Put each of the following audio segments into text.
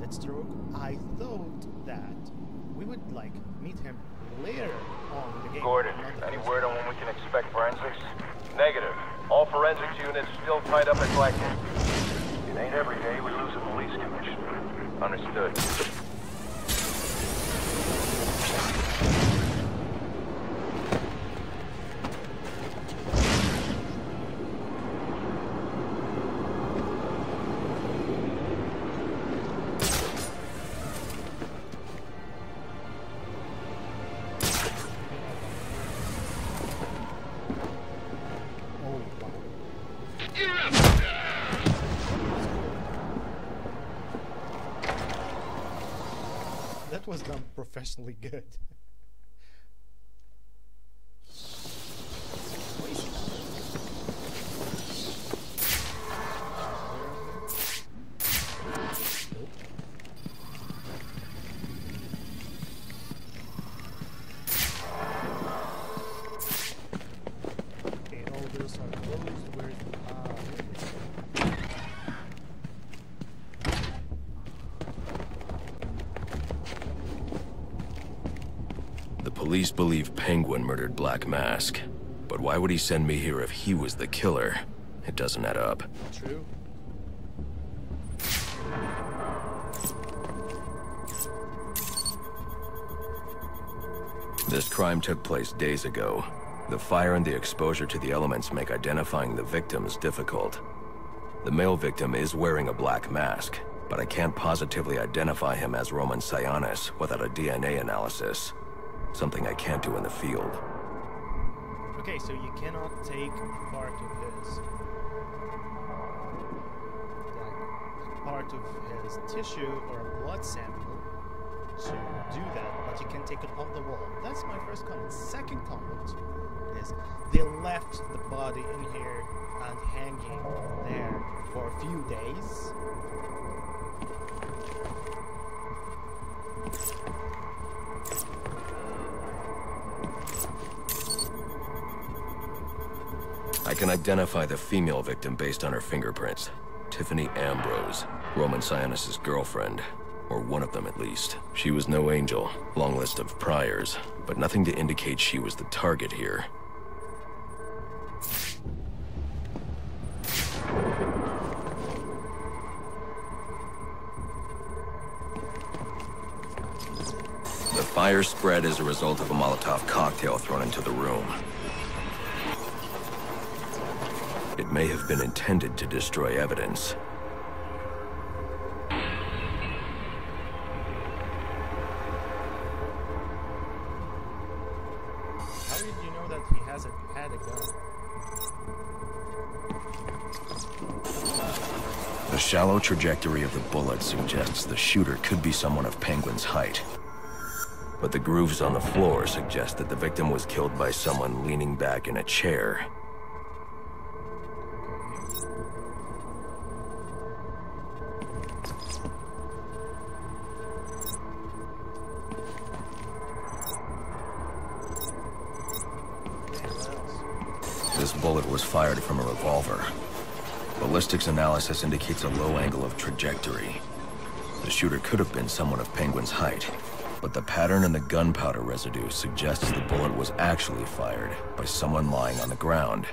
Deathstroke, I thought that we would like meet him later on in the game. Gordon, any word on when we can expect forensics? Negative. All forensics units still tied up at Blackgate. It ain't every day we lose a police commissioner. Understood. That was done professionally good. Okay, all those are closed. Where's The police believe Penguin murdered Black Mask, but why would he send me here if he was the killer? It doesn't add up. True. This crime took place days ago. The fire and the exposure to the elements make identifying the victims difficult. The male victim is wearing a black mask, but I can't positively identify him as Roman Sionis without a DNA analysis. Something I can't do in the field. Okay, so you cannot take part of his tissue or a blood sample to do that, but you can take it off the wall. That's my first comment. Second comment is they left the body in here and hanging there for a few days. I can identify the female victim based on her fingerprints. Tiffany Ambrose, Roman Sionis' girlfriend. Or one of them at least. She was no angel, long list of priors, but nothing to indicate she was the target here. The fire spread as a result of a Molotov cocktail thrown into the room. It may have been intended to destroy evidence. How did you know that he hasn't had a gun? The shallow trajectory of the bullet suggests the shooter could be someone of Penguin's height. But the grooves on the floor suggest that the victim was killed by someone leaning back in a chair. This bullet was fired from a revolver. Ballistics analysis indicates a low angle of trajectory. The shooter could have been someone of Penguin's height, but the pattern in the gunpowder residue suggests the bullet was actually fired by someone lying on the ground.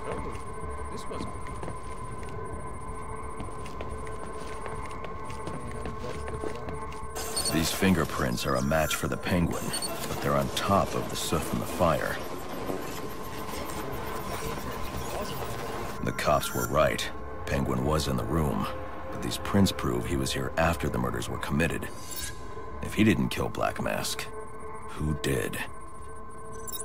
Oh, this was These fingerprints are a match for the Penguin, but they're on top of the soot from the fire. The cops were right. Penguin was in the room, but these prints prove he was here after the murders were committed. If he didn't kill Black Mask, who did?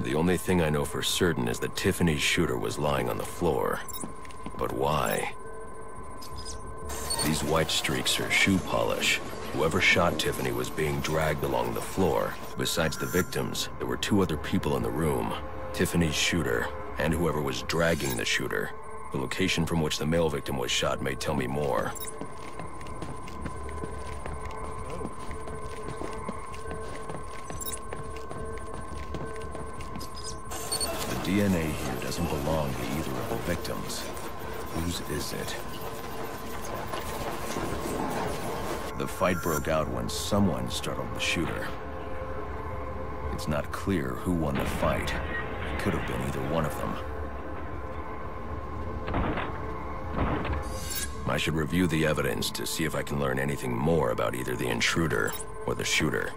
The only thing I know for certain is that Tiffany's shooter was lying on the floor. But why? These white streaks are shoe polish. Whoever shot Tiffany was being dragged along the floor. Besides the victims, there were two other people in the room. Tiffany's shooter, and whoever was dragging the shooter. The location from which the male victim was shot may tell me more. The DNA here doesn't belong to either of the victims. Whose is it? The fight broke out when someone startled the shooter. It's not clear who won the fight. It could have been either one of them. I should review the evidence to see if I can learn anything more about either the intruder or the shooter.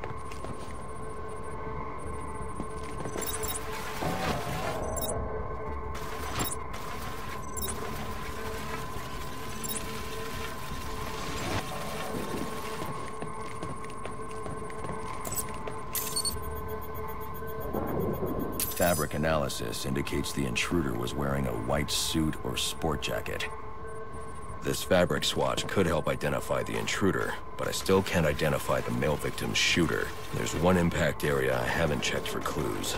Fabric analysis indicates the intruder was wearing a white suit or sport jacket. This fabric swatch could help identify the intruder, but I still can't identify the male victim's shooter. There's one impact area I haven't checked for clues.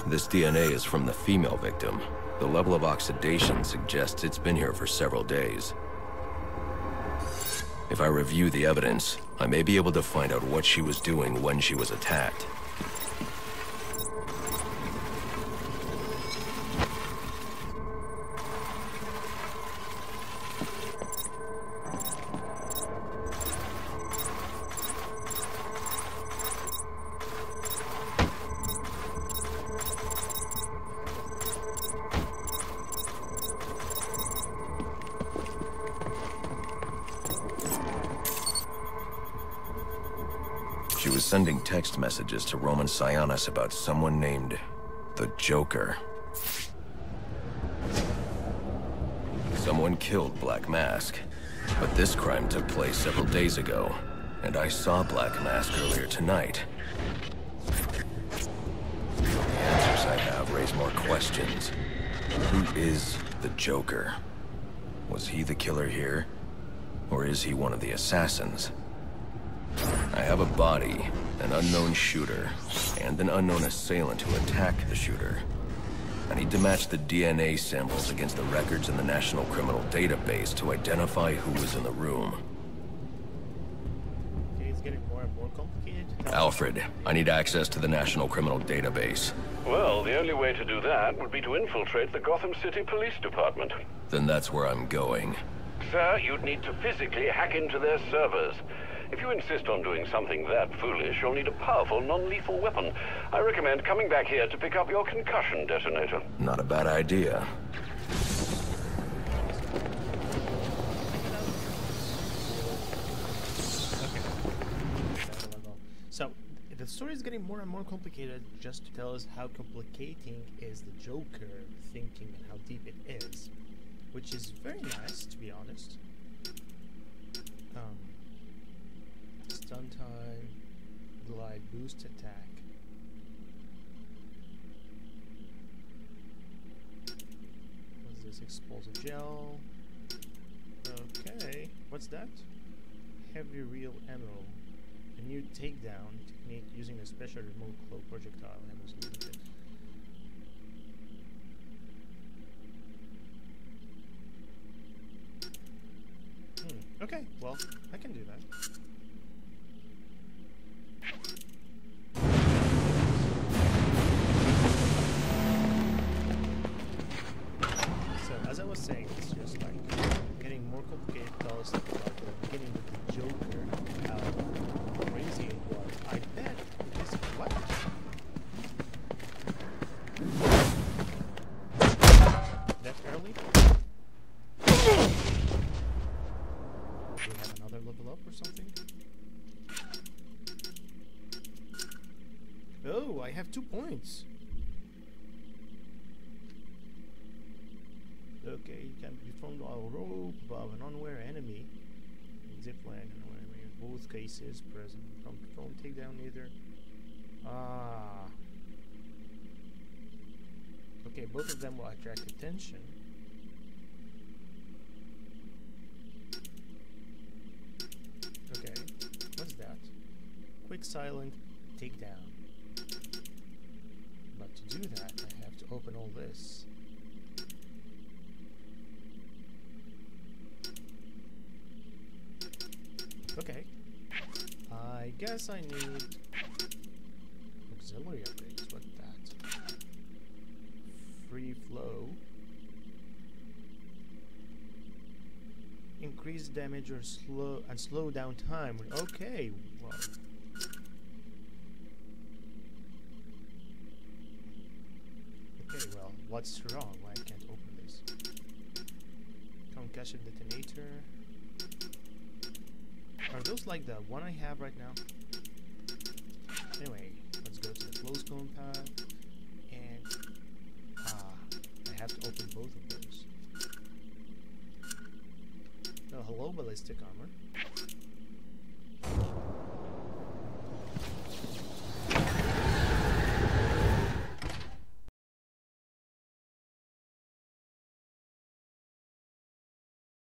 This DNA is from the female victim. The level of oxidation suggests it's been here for several days. If I review the evidence, I may be able to find out what she was doing when she was attacked. She was sending text messages to Roman Sionis about someone named the Joker. Someone killed Black Mask, but this crime took place several days ago, and I saw Black Mask earlier tonight. The answers I have raise more questions. Who is the Joker? Was he the killer here? Or is he one of the assassins? I have a body, an unknown shooter, and an unknown assailant who attacked the shooter. I need to match the DNA samples against the records in the National Criminal Database to identify who was in the room. Okay, it's getting more and more complicated. Alfred, I need access to the National Criminal Database. Well, the only way to do that would be to infiltrate the Gotham City Police Department. Then that's where I'm going. Sir, you'd need to physically hack into their servers. If you insist on doing something that foolish, you'll need a powerful, non-lethal weapon. I recommend coming back here to pick up your concussion detonator. Not a bad idea. So, the story is getting more and more complicated just to tell us how complicating is the Joker thinking and how deep it is. Which is very nice, to be honest. Stun time, glide boost attack. What's this? Explosive gel. Okay, what's that? Heavy reel ammo. A new takedown technique using a special remote flow projectile. Ammo is limited. Okay, well, I can do that. So, as I was saying, it's just like getting more complicated. Tell us about the beginning with the Joker, how crazy it was. I bet it is what? That early? Do we have another level up or something? Oh, I have 2 points. Okay, you can be thrown a rope above an unaware enemy. Zipline and enemy. In both cases, present. Don't take down either. Ah. Okay, both of them will attract attention. Okay, what's that? Quick silent takedown. But to do that, I have to open all this. Okay. I guess I need auxiliary upgrades. What's that? Free flow. Increase damage or slow down time. Okay. Well. Okay. Well, what's wrong? Why I can't open this? Concussion detonator. Are those like the one I have right now? Anyway, let's go to the close compound, and I have to open both of those. Oh, hello, ballistic armor.